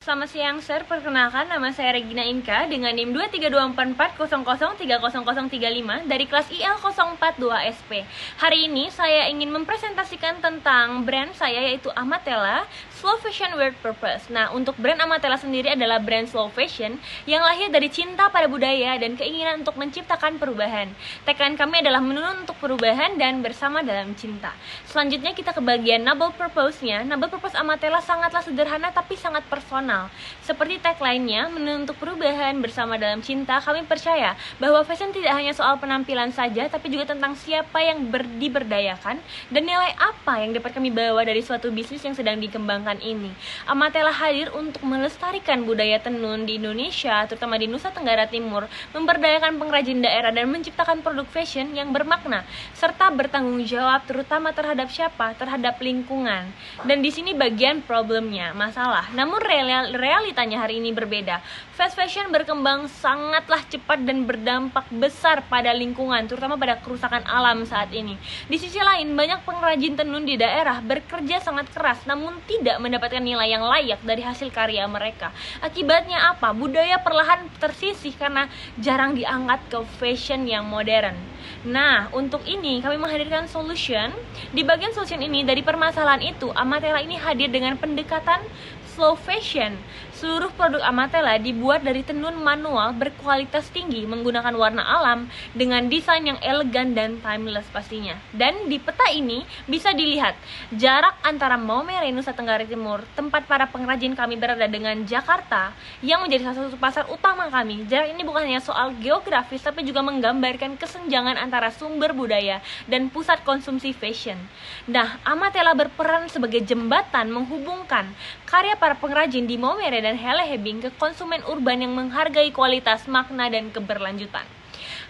Selamat siang, Sir. Perkenalkan, nama saya Regina Inka dengan NIM 23244000035 dari kelas IL042SP. Hari ini saya ingin mempresentasikan tentang brand saya, yaitu Amatella Slow Fashion Wear Purpose. Nah, untuk brand Amatella sendiri adalah brand slow fashion yang lahir dari cinta pada budaya dan keinginan untuk menciptakan perubahan. Tagline kami adalah menuntun untuk perubahan dan bersama dalam cinta. Selanjutnya kita ke bagian noble purpose-nya. Noble purpose Amatella sangatlah sederhana tapi sangat personal. Seperti tagline-nya, menuntun untuk perubahan bersama dalam cinta, kami percaya bahwa fashion tidak hanya soal penampilan saja, tapi juga tentang siapa yang diberdayakan dan nilai apa yang dapat kami bawa dari suatu bisnis yang sedang dikembangkan ini. Amatella hadir untuk melestarikan budaya tenun di Indonesia, terutama di Nusa Tenggara Timur, memberdayakan pengrajin daerah dan menciptakan produk fashion yang bermakna serta bertanggung jawab terutama terhadap siapa? Terhadap lingkungan. Dan di sini bagian problemnya, masalah. Namun realitanya hari ini berbeda. Fast fashion berkembang sangatlah cepat dan berdampak besar pada lingkungan, terutama pada kerusakan alam saat ini. Di sisi lain, banyak pengrajin tenun di daerah bekerja sangat keras namun tidak mendapatkan nilai yang layak dari hasil karya mereka. Akibatnya apa? Budaya perlahan tersisih karena jarang diangkat ke fashion yang modern. Nah, untuk ini kami menghadirkan solution. Di bagian solution ini, dari permasalahan itu, Amatella ini hadir dengan pendekatan slow fashion. Seluruh produk Amatella dibuat dari tenun manual berkualitas tinggi menggunakan warna alam dengan desain yang elegan dan timeless pastinya. Dan di peta ini bisa dilihat jarak antara Maumere, Nusa Tenggara Timur, tempat para pengrajin kami berada, dengan Jakarta yang menjadi salah satu pasar utama kami. Jarak ini bukan hanya soal geografis tapi juga menggambarkan kesenjangan antara sumber budaya dan pusat konsumsi fashion. Nah, Amatella berperan sebagai jembatan menghubungkan karya para pengrajin di Maumere dan Helehebing ke konsumen urban yang menghargai kualitas, makna, dan keberlanjutan.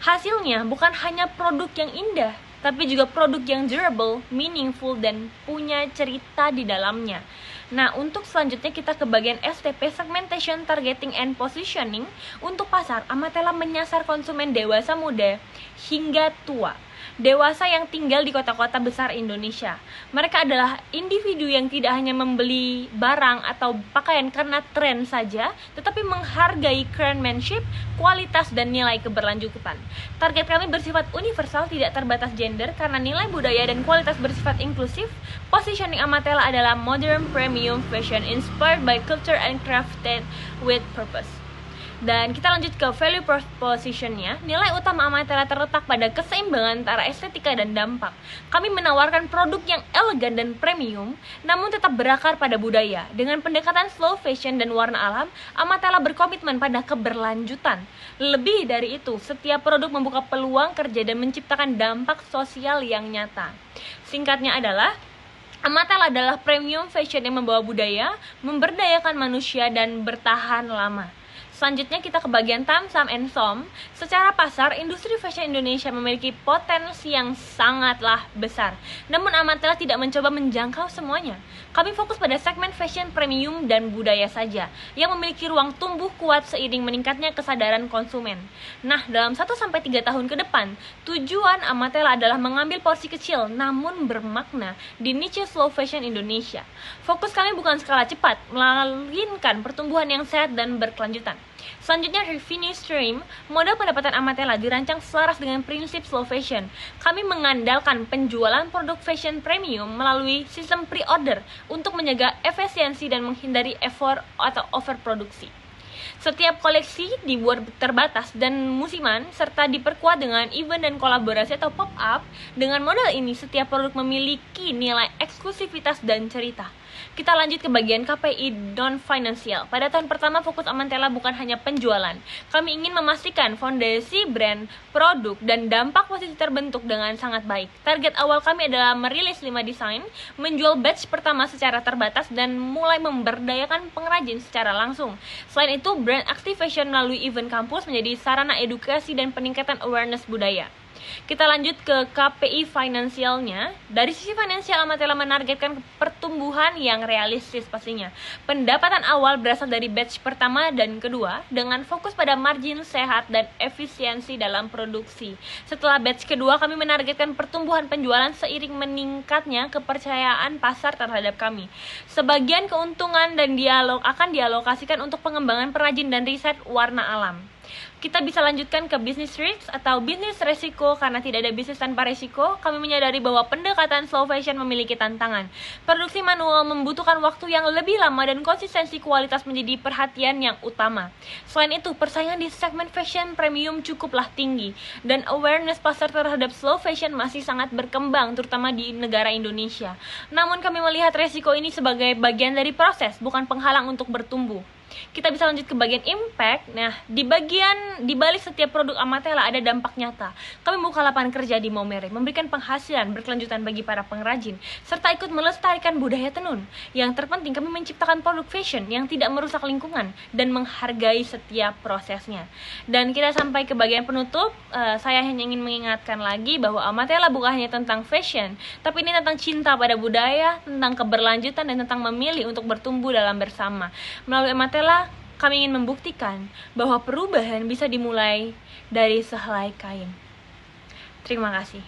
Hasilnya bukan hanya produk yang indah, tapi juga produk yang durable, meaningful, dan punya cerita di dalamnya. Nah, untuk selanjutnya kita ke bagian STP, Segmentation, Targeting, and Positioning. Untuk pasar, Amatella menyasar konsumen dewasa muda hingga tua. Dewasa yang tinggal di kota-kota besar Indonesia. Mereka adalah individu yang tidak hanya membeli barang atau pakaian karena tren saja, tetapi menghargai craftsmanship, kualitas, dan nilai keberlanjutan. Target kami bersifat universal, tidak terbatas gender, karena nilai budaya dan kualitas bersifat inklusif. Positioning Amatella adalah modern premium fashion inspired by culture and crafted with purpose. Dan kita lanjut ke value proposition-nya. Nilai utama Amatella terletak pada keseimbangan antara estetika dan dampak. Kami menawarkan produk yang elegan dan premium, namun tetap berakar pada budaya. Dengan pendekatan slow fashion dan warna alam, Amatella berkomitmen pada keberlanjutan. Lebih dari itu, setiap produk membuka peluang kerja dan menciptakan dampak sosial yang nyata. Singkatnya adalah, Amatella adalah premium fashion yang membawa budaya, memberdayakan manusia, dan bertahan lama. Selanjutnya kita ke bagian time, sum, and sum. Secara pasar, industri fashion Indonesia memiliki potensi yang sangatlah besar. Namun Amatella tidak mencoba menjangkau semuanya. Kami fokus pada segmen fashion premium dan budaya saja, yang memiliki ruang tumbuh kuat seiring meningkatnya kesadaran konsumen. Nah, dalam 1-3 tahun ke depan, tujuan Amatella adalah mengambil porsi kecil namun bermakna di niche slow fashion Indonesia. Fokus kami bukan skala cepat, melainkan pertumbuhan yang sehat dan berkelanjutan. Selanjutnya, revenue stream. Model pendapatan Amatella dirancang selaras dengan prinsip slow fashion. Kami mengandalkan penjualan produk fashion premium melalui sistem pre-order untuk menjaga efisiensi dan menghindari effort atau overproduksi. Setiap koleksi dibuat terbatas dan musiman, serta diperkuat dengan event dan kolaborasi atau pop-up. Dengan model ini, setiap produk memiliki nilai eksklusivitas dan cerita. Kita lanjut ke bagian KPI non-financial. Pada tahun pertama, fokus Amatella bukan hanya penjualan. Kami ingin memastikan fondasi brand, produk, dan dampak posisi terbentuk dengan sangat baik. Target awal kami adalah merilis 5 desain, menjual batch pertama secara terbatas, dan mulai memberdayakan pengrajin secara langsung. Selain itu, brand activation melalui event kampus menjadi sarana edukasi dan peningkatan awareness budaya. Kita lanjut ke KPI finansialnya. Dari sisi finansial, Amatella menargetkan pertumbuhan yang realistis pastinya. Pendapatan awal berasal dari batch pertama dan kedua dengan fokus pada margin sehat dan efisiensi dalam produksi. Setelah batch kedua, kami menargetkan pertumbuhan penjualan seiring meningkatnya kepercayaan pasar terhadap kami. Sebagian keuntungan dan akan dialokasikan untuk pengembangan perajin dan riset warna alam. Kita bisa lanjutkan ke business risks atau bisnis resiko. Karena tidak ada bisnis tanpa resiko, kami menyadari bahwa pendekatan slow fashion memiliki tantangan. Produksi manual membutuhkan waktu yang lebih lama dan konsistensi kualitas menjadi perhatian yang utama. Selain itu, persaingan di segmen fashion premium cukuplah tinggi dan awareness pasar terhadap slow fashion masih sangat berkembang, terutama di negara Indonesia. Namun kami melihat resiko ini sebagai bagian dari proses, bukan penghalang untuk bertumbuh. Kita bisa lanjut ke bagian impact. Nah, di balik setiap produk Amatella ada dampak nyata. Kami membuka lapangan kerja di Maumere, memberikan penghasilan berkelanjutan bagi para pengrajin, serta ikut melestarikan budaya tenun. Yang terpenting, kami menciptakan produk fashion yang tidak merusak lingkungan dan menghargai setiap prosesnya. Dan kita sampai ke bagian penutup. Saya hanya ingin mengingatkan lagi bahwa Amatella bukan hanya tentang fashion, tapi ini tentang cinta pada budaya, tentang keberlanjutan, dan tentang memilih untuk bertumbuh dalam bersama. Melalui Amatella, kami ingin membuktikan bahwa perubahan bisa dimulai dari sehelai kain. Terima kasih.